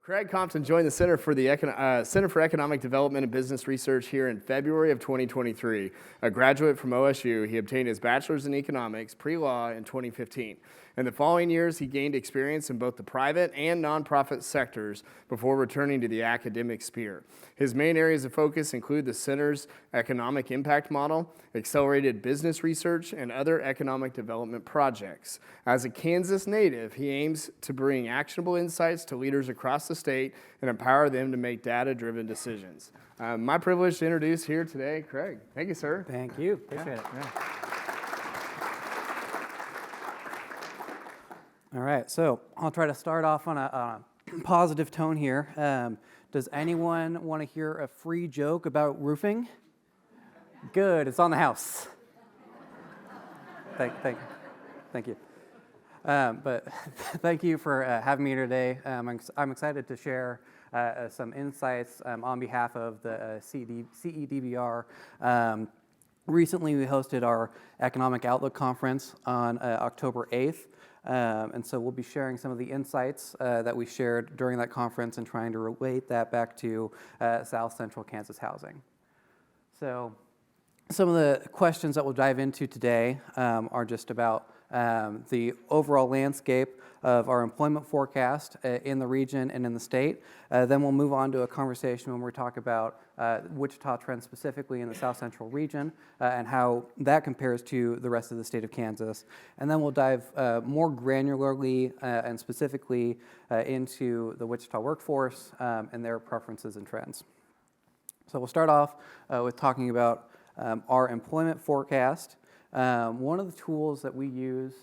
Craig Compton joined the Center for Economic Development and Business Research here in February of 2023. A graduate from OSU, he obtained his bachelor's in economics, pre-law, in 2015. In the following years, he gained experience in both the private and nonprofit sectors before returning to the academic sphere. His main areas of focus include the center's economic impact model, accelerated business research, and other economic development projects. As a Kansas native, he aims to bring actionable insights to leaders across the state and empower them to make data-driven decisions. My privilege to introduce here today, Craig. Thank you, sir. Thank you. Appreciate it. Yeah. All right, so I'll try to start off on a positive tone here. Does anyone want to hear a free joke about roofing? Good, it's on the house. Thank you. But thank you for having me here today. I'm excited to share some insights on behalf of the CEDBR. Recently, we hosted our Economic Outlook Conference on October 8th. And so we'll be sharing some of the insights that we shared during that conference and trying to relate that back to South Central Kansas housing. So some of the questions that we'll dive into today are just about the overall landscape of our employment forecast in the region and in the state. Then we'll move on to a conversation when we talk about Wichita trends specifically in the South Central region and how that compares to the rest of the state of Kansas. And then we'll dive more granularly and specifically into the Wichita workforce and their preferences and trends. So we'll start off with talking about our employment forecast. One of the tools that we use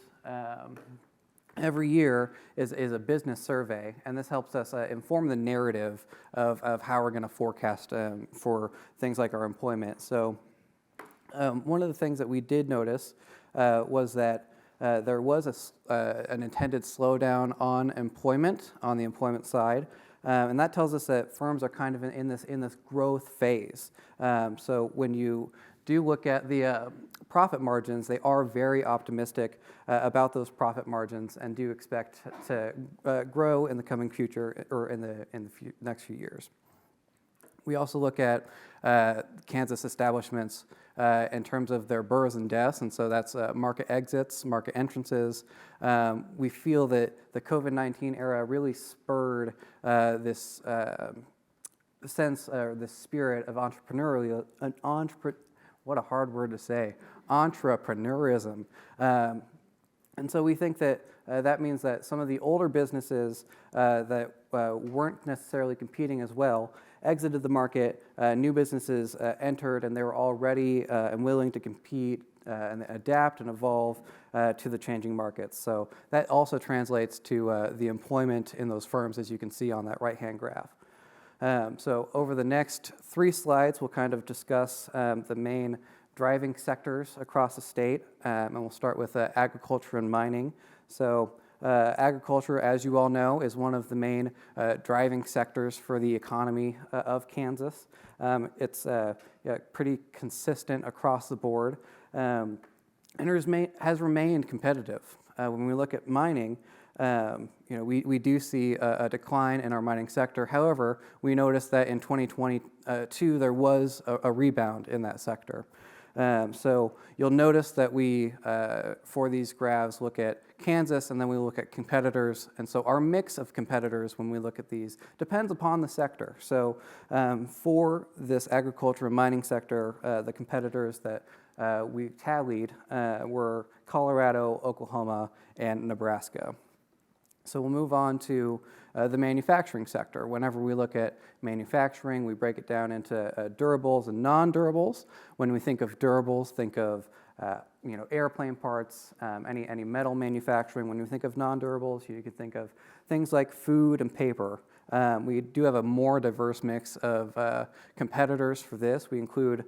every year is a business survey, and this helps us inform the narrative of how we're going to forecast for things like our employment. So one of the things that we did notice was that there was an intended slowdown on employment, on the employment side, and that tells us that firms are kind of in this growth phase. So when you do look at the profit margins, they are very optimistic about those profit margins and do expect to grow in the coming future or in the next few years. We also look at Kansas establishments in terms of their burrs and deaths, and so that's market exits, market entrances. We feel that the COVID-19 era really spurred this sense, this spirit of what a hard word to say, entrepreneurism. And so we think that that means that some of the older businesses that weren't necessarily competing as well exited the market, new businesses entered, and they were all ready and willing to compete and adapt and evolve to the changing markets. So that also translates to the employment in those firms, as you can see on that right-hand graph. So over the next 3 slides, we'll kind of discuss the main driving sectors across the state, and we'll start with agriculture and mining. So agriculture, as you all know, is one of the main driving sectors for the economy of Kansas. It's pretty consistent across the board, and it has remained competitive. When we look at mining, we do see a decline in our mining sector. However, we noticed that in 2022 there was a rebound in that sector. So you'll notice that we, for these graphs, look at Kansas and then we look at competitors. And so our mix of competitors when we look at these depends upon the sector. So for this agriculture and mining sector, the competitors that we tallied were Colorado, Oklahoma, and Nebraska. So we'll move on to the manufacturing sector. Whenever we look at manufacturing, we break it down into durables and non-durables. When we think of durables, think of airplane parts, any metal manufacturing. When we think of non-durables, you can think of things like food and paper. We do have a more diverse mix of competitors for this. We include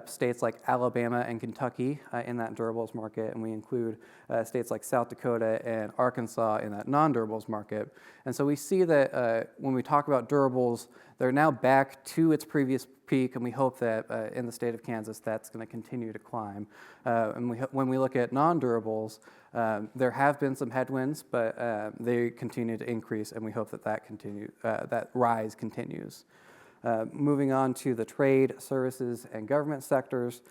states like Alabama and Kentucky in that durables market, and we include states like South Dakota and Arkansas in that non-durables market. And so we see that when we talk about durables, they're now back to its previous peak, and we hope that in the state of Kansas that's going to continue to climb. And when we look at non-durables, There have been some headwinds, but they continue to increase, and we hope that that rise continues. Moving on to the trade, services, and government sectors,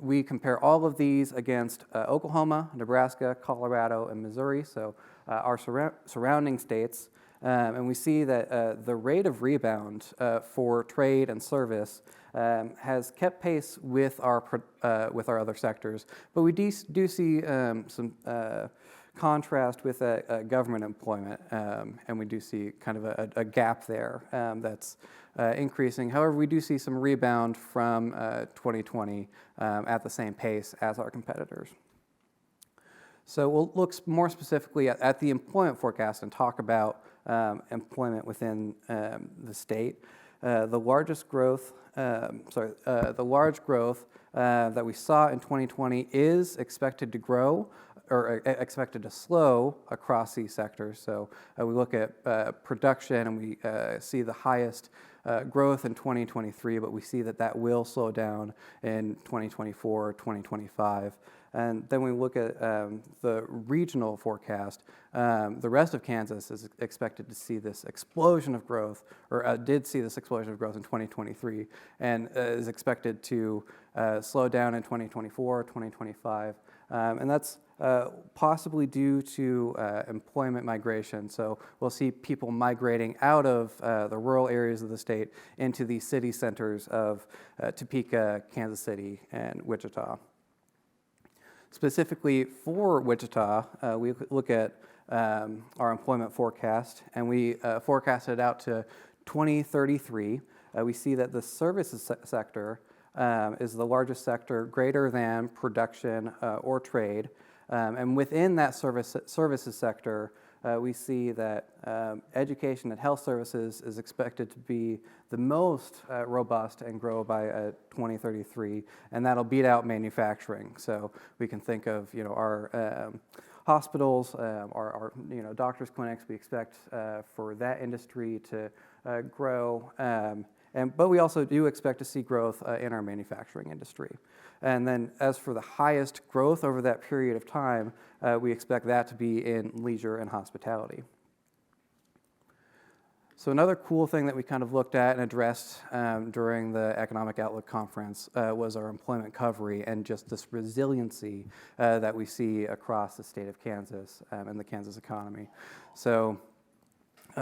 we compare all of these against Oklahoma, Nebraska, Colorado, and Missouri, so our surrounding states. And we see that the rate of rebound for trade and service has kept pace with our other sectors, but we do see some contrast with government employment, and we do see kind of a gap there that's increasing. However, we do see some rebound from 2020 at the same pace as our competitors. So we'll look more specifically at the employment forecast and talk about employment within the state. The large growth that we saw in 2020 is expected to grow or expected to slow across these sectors. So we look at production and we see the highest growth in 2023, but we see that will slow down in 2024, 2025. And then we look at the regional forecast. The rest of Kansas is expected to see this explosion of growth, or did see this explosion of growth in 2023, and is expected to slow down in 2024, 2025. And that's possibly due to employment migration. So we'll see people migrating out of the rural areas of the state into the city centers of Topeka, Kansas City, and Wichita. Specifically for Wichita, we look at our employment forecast, and we forecast it out to 2033. We see that the services sector is the largest sector, greater than production or trade. And within that services sector, we see that education and health services is expected to be the most robust and grow by 2033, and that'll beat out manufacturing. So we can think of our hospitals, our doctors' clinics. We expect for that industry to grow, but we also do expect to see growth in our manufacturing industry. And then as for the highest growth over that period of time, we expect that to be in leisure and hospitality. So another cool thing that we kind of looked at and addressed during the Economic Outlook Conference was our employment recovery and just this resiliency that we see across the state of Kansas and the Kansas economy. So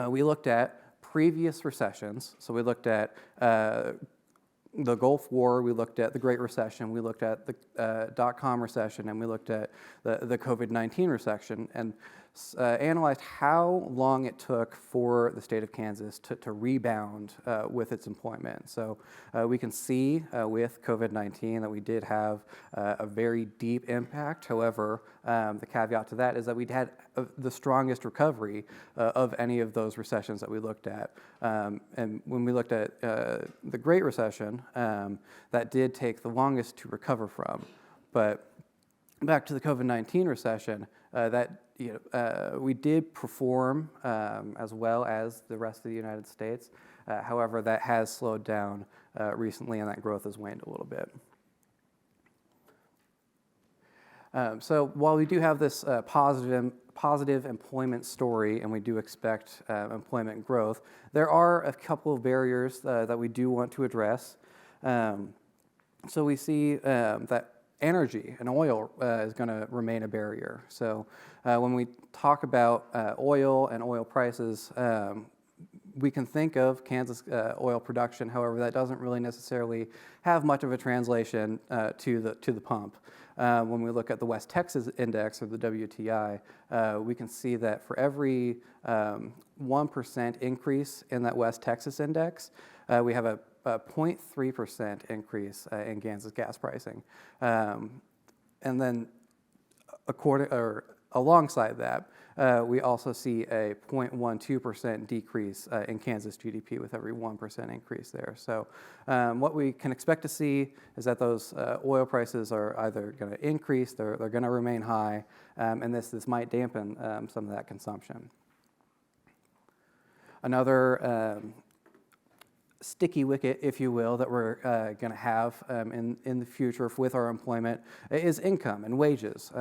we looked at previous recessions. So we looked at the Gulf War, we looked at the Great Recession, we looked at the dot-com recession, and we looked at the COVID-19 recession, and analyzed how long it took for the state of Kansas to rebound with its employment. So we can see with COVID-19 that we did have a very deep impact. However, the caveat to that is that we'd had the strongest recovery of any of those recessions that we looked at. And when we looked at the Great Recession, that did take the longest to recover from. But back to the COVID-19 recession, we did perform as well as the rest of the United States. However, that has slowed down recently, and that growth has waned a little bit. So while we do have this positive employment story, and we do expect employment growth, there are a couple of barriers that we do want to address. So we see that energy and oil is going to remain a barrier. So when we talk about oil and oil prices, we can think of Kansas oil production. However, that doesn't really necessarily have much of a translation to the pump. When we look at the West Texas Index, or the WTI, we can see that for every 1% increase in that West Texas Index, we have a 0.3% increase in Kansas gas pricing. And then alongside that, we also see a 0.12% decrease in Kansas GDP with every 1% increase there. So what we can expect to see is that those oil prices are either going to increase, they're going to remain high, and this might dampen some of that consumption. Another sticky wicket, if you will, that we're going to have in the future with our employment is income and wages.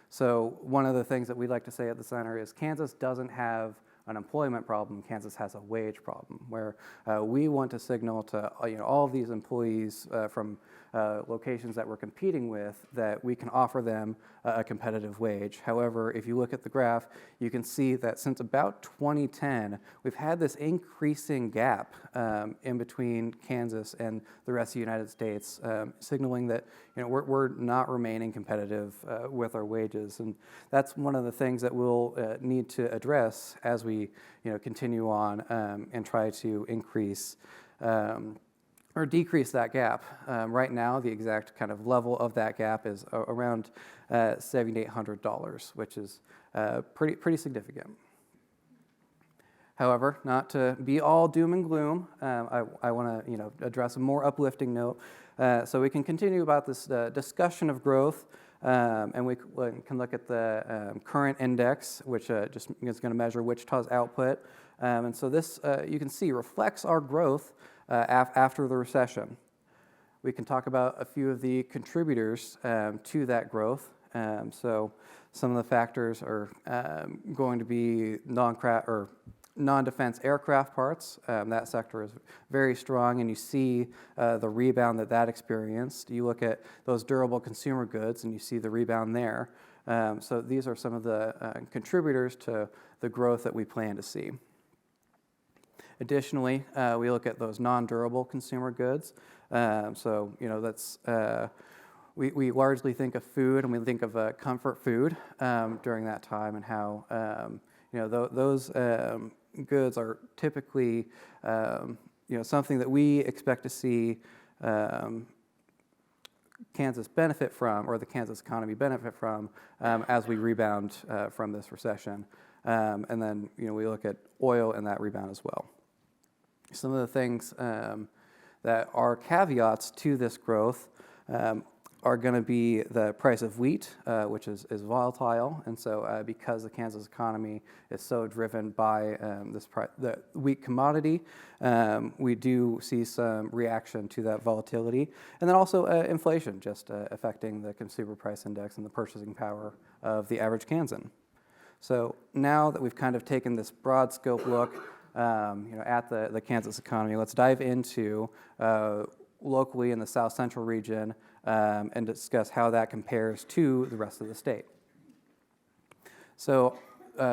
So one of the things that we like to say at the center is Kansas doesn't have an employment problem. Kansas has a wage problem, where we want to signal to all of these employees from locations that we're competing with that we can offer them a competitive wage. However, if you look at the graph, you can see that since about 2010, we've had this increasing gap in between Kansas and the rest of the United States, signaling that we're not remaining competitive with our wages. And that's one of the things that we'll need to address as we continue on and try to increase or decrease that gap. Right now, the exact kind of level of that gap is around $7,800, which is pretty significant. However, not to be all doom and gloom, I want to address a more uplifting note, so we can continue about this discussion of growth. And we can look at the current index, which just is going to measure Wichita's output. And so this, you can see, reflects our growth after the recession. We can talk about a few of the contributors to that growth. So some of the factors are going to be non-defense aircraft parts. That sector is very strong, and you see the rebound that experienced. You look at those durable consumer goods, and you see the rebound there. So these are some of the contributors to the growth that we plan to see. Additionally, we look at those non-durable consumer goods. So that's we largely think of food, and we think of comfort food during that time, and how those goods are typically something that we expect to see Kansas benefit from, or the Kansas economy benefit from, as we rebound from this recession. And then we look at oil and that rebound as well. Some of the things that are caveats to this growth are going to be the price of wheat, which is volatile, and so because the Kansas economy is so driven by the wheat commodity, we do see some reaction to that volatility, and then also inflation, just affecting the consumer price index and the purchasing power of the average Kansan. So now that we've kind of taken this broad scope look at the Kansas economy, let's dive into locally in the South Central region and discuss how that compares to the rest of the state. So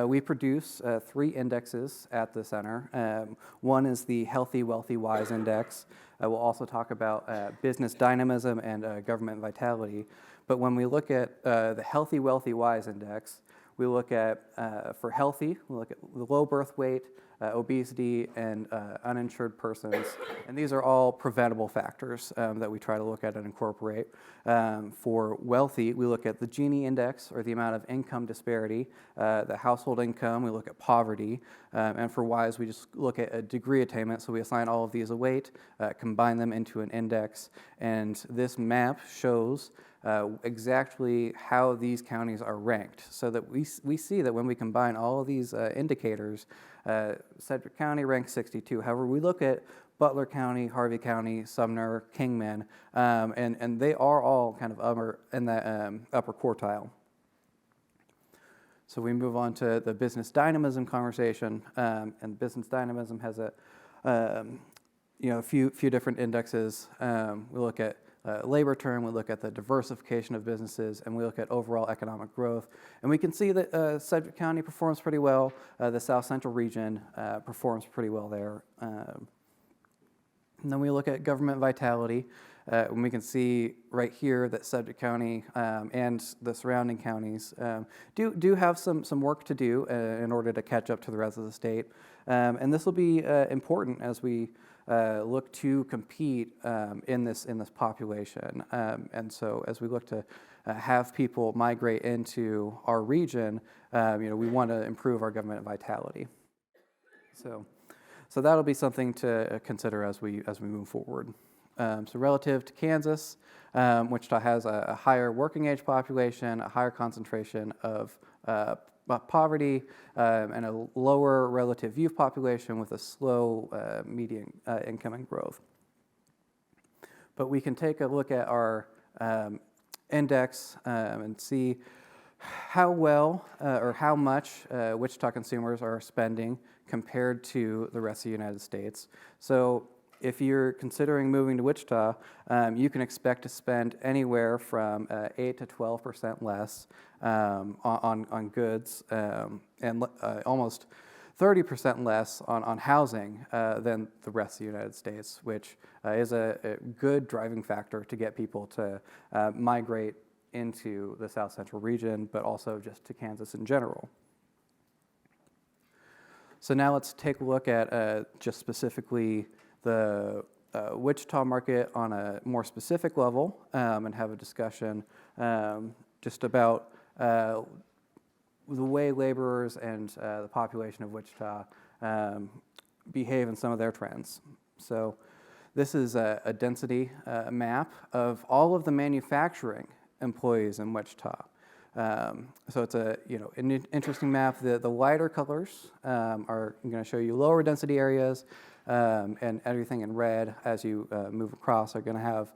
we produce 3 indexes at the center. One is the Healthy, Wealthy, Wise Index. We'll also talk about business dynamism and government vitality. But when we look at the Healthy, Wealthy, Wise Index, we look at, for healthy, we look at the low birth weight, obesity, and uninsured persons. And these are all preventable factors that we try to look at and incorporate. For wealthy, we look at the Gini index, or the amount of income disparity, the household income, we look at poverty. And for wise, we just look at a degree attainment. So we assign all of these a weight, combine them into an index. And this map shows exactly how these counties are ranked, so that we see that when we combine all of these indicators, Sedgwick County ranks 62. However, we look at Butler County, Harvey County, Sumner, Kingman, and they are all kind of in that upper quartile. So we move on to the business dynamism conversation, and business dynamism has a few different indexes. We look at labor term, we look at the diversification of businesses, and we look at overall economic growth. And we can see that Sedgwick County performs pretty well. The South Central region performs pretty well there. And then we look at government vitality, and we can see right here that Sedgwick County and the surrounding counties do have some work to do in order to catch up to the rest of the state. And this will be important as we look to compete in this population. And so as we look to have people migrate into our region, we want to improve our government vitality. So that'll be something to consider as we move forward. So relative to Kansas, Wichita has a higher working age population, a higher concentration of poverty and a lower relative youth population with a slow median income and growth. But we can take a look at our index and see how well or how much Wichita consumers are spending compared to the rest of the United States. So if you're considering moving to Wichita, you can expect to spend anywhere from 8 to 12% less on goods and almost 30% less on housing than the rest of the United States, which is a good driving factor to get people to migrate into the South Central region, but also just to Kansas in general. So now let's take a look at just specifically the Wichita market on a more specific level and have a discussion just about the way laborers and the population of Wichita behave in some of their trends. So this is a density map of all of the manufacturing employees in Wichita. So it's an interesting map. The lighter colors are going to show you lower density areas, and everything in red as you move across are going to have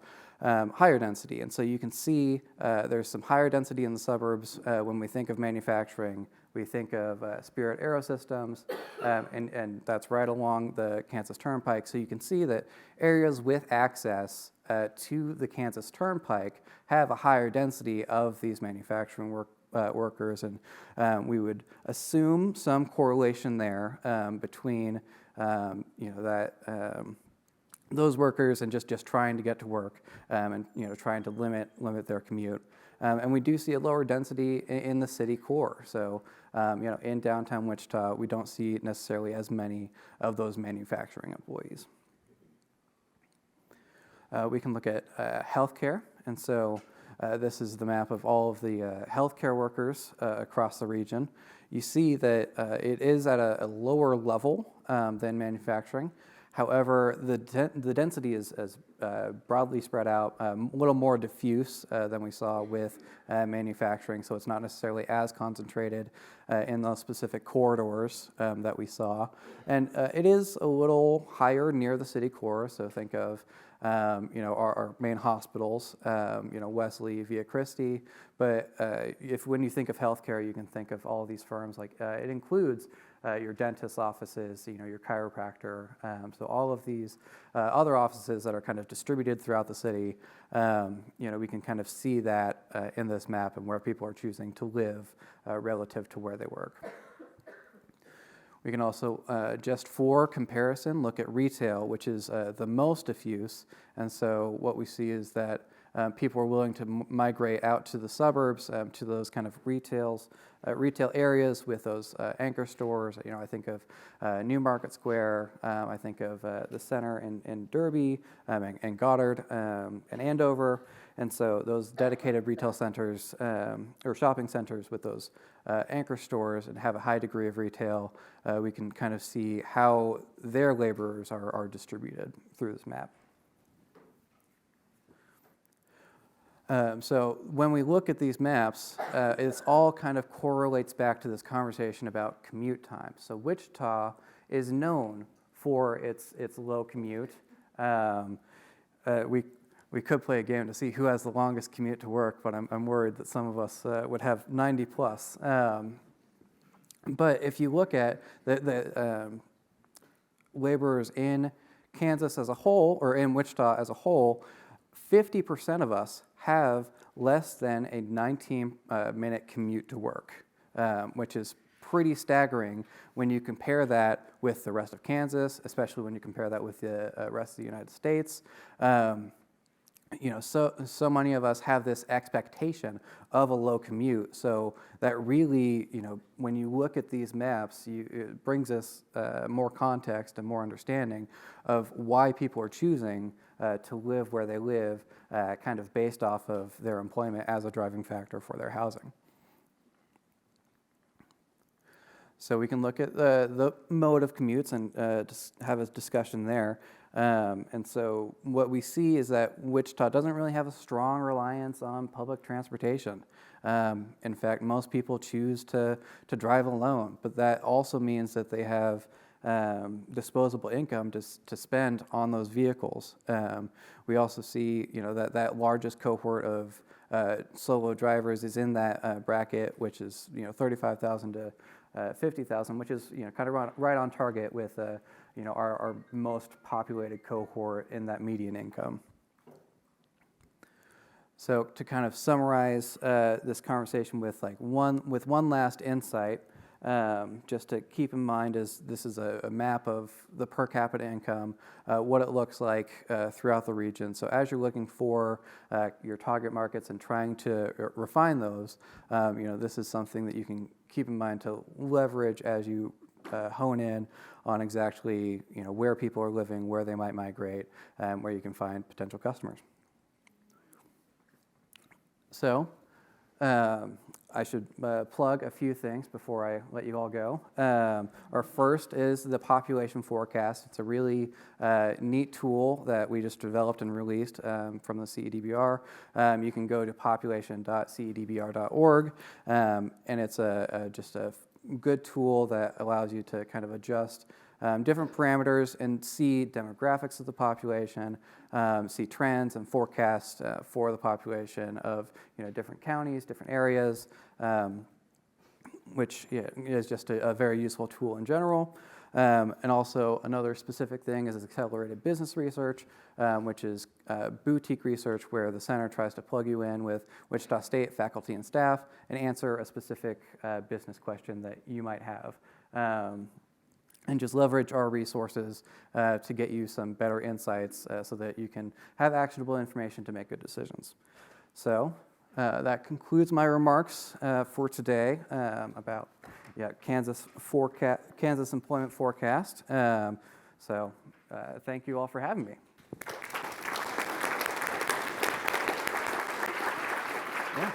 higher density. And so you can see there's some higher density in the suburbs. When we think of manufacturing, we think of Spirit Aerosystems, and that's right along the Kansas Turnpike. So you can see that areas with access to the Kansas Turnpike have a higher density of these manufacturing workers, and we would assume some correlation there between those workers and just trying to get to work and trying to limit their commute. And we do see a lower density in the city core. So in downtown Wichita, we don't see necessarily as many of those manufacturing employees. We can look at healthcare, and so this is the map of all of the healthcare workers across the region. You see that it is at a lower level than manufacturing. However, the density is broadly spread out, a little more diffuse than we saw with manufacturing, so it's not necessarily as concentrated in those specific corridors that we saw. And it is a little higher near the city core, so think of our main hospitals, Wesley, Via Christi. But when you think of healthcare, you can think of all of these firms. Like it includes your dentist's offices, your chiropractor. So all of these other offices that are kind of distributed throughout the city. We can kind of see that in this map and where people are choosing to live relative to where they work. We can also, just for comparison, look at retail, which is the most diffuse. And so what we see is that people are willing to migrate out to the suburbs, to those kind of retail areas with those anchor stores. I think of New Market Square. I think of the center in Derby and Goddard and Andover. And so those dedicated retail centers or shopping centers with those anchor stores and have a high degree of retail, we can kind of see how their laborers are distributed through this map. So when we look at these maps, it's all kind of correlates back to this conversation about commute time. So Wichita is known for its low commute. We could play a game to see who has the longest commute to work, but I'm worried that some of us would have 90 plus. But if you look at the laborers in Kansas as a whole, or in Wichita as a whole, 50% of us have less than a 19-minute commute to work, which is pretty staggering when you compare that with the rest of Kansas, especially when you compare that with the rest of the United States. So many of us have this expectation of a low commute. So that really, when you look at these maps, it brings us more context and more understanding of why people are choosing to live where they live, kind of based off of their employment as a driving factor for their housing. So we can look at the mode of commutes and just have a discussion there. And so what we see is that Wichita doesn't really have a strong reliance on public transportation. In fact, most people choose to drive alone, but that also means that they have disposable income to spend on those vehicles. We also see, that largest cohort of solo drivers is in that bracket, which is, 35,000 to 50,000, which is, kind of right on target with, our most populated cohort in that median income. So to kind of summarize this conversation with one last insight, just to keep in mind is this is a map of the per capita income, what it looks like throughout the region. So as you're looking for your target markets and trying to refine those, this is something that you can keep in mind to leverage as you hone in on exactly where people are living, where they might migrate, where you can find potential customers. So I should plug a few things before I let you all go. Our first is the population forecast. It's a really neat tool that we just developed and released from the CEDBR. You can go to population.cedbr.org, and it's just a good tool that allows you to kind of adjust different parameters and see demographics of the population, see trends and forecasts for the population of different counties, different areas, which is just a very useful tool in general. And also another specific thing is accelerated business research, which is boutique research where the center tries to plug you in with Wichita State faculty and staff and answer a specific business question that you might have. And just leverage our resources to get you some better insights so that you can have actionable information to make good decisions. So that concludes my remarks for today about Kansas employment forecast. So thank you all for having me. Yeah.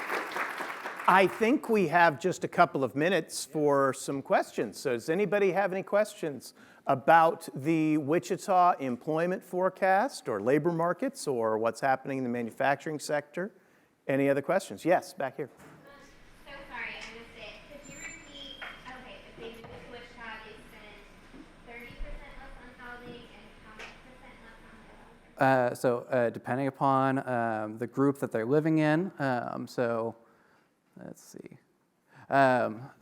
I think we have just a couple of minutes for some questions. So does anybody have any questions about the Wichita employment forecast or labor markets or what's happening in the manufacturing sector? Any other questions? Yes, back here. So sorry, I missed it. Could you repeat, okay, if they move to Wichita, they spend 30% less on housing and how much percent less on housing? So depending upon the group that they're living in, so let's see.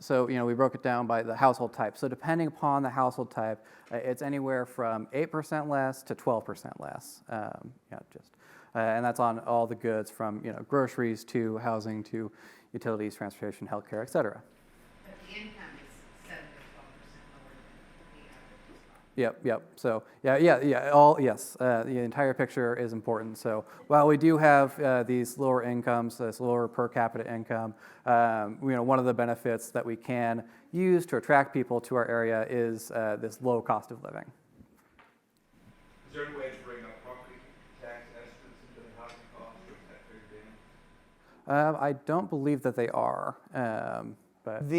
So we broke it down by the household type. So depending upon the household type, it's anywhere from 8% less to 12% less. And that's on all the goods from groceries to housing to utilities, transportation, healthcare, et cetera. But the income is 7 to 12% lower than the average. Yep. So the entire picture is important. So while we do have these lower incomes, this lower per capita income, one of the benefits that we can use to attract people to our area is this low cost of living. Is there any way to bring up property tax estimates into the housing cost, or is that figured in? I don't believe that they are, but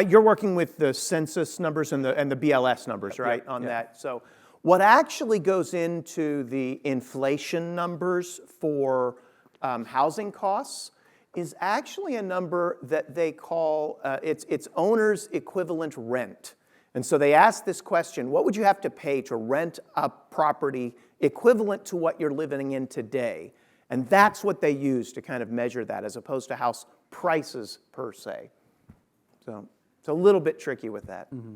You're working with the census numbers and the BLS numbers, right, on that. So what actually goes into the inflation numbers for housing costs is actually a number that they call, it's owner's equivalent rent. And so they ask this question, what would you have to pay to rent a property equivalent to what you're living in today? And that's what they use to kind of measure that, as opposed to house prices per se. So it's a little bit tricky with that. Mm-hmm.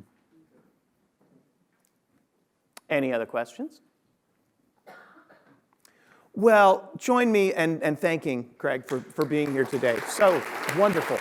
Any other questions? Well, join me in thanking Craig for being here today. So wonderful.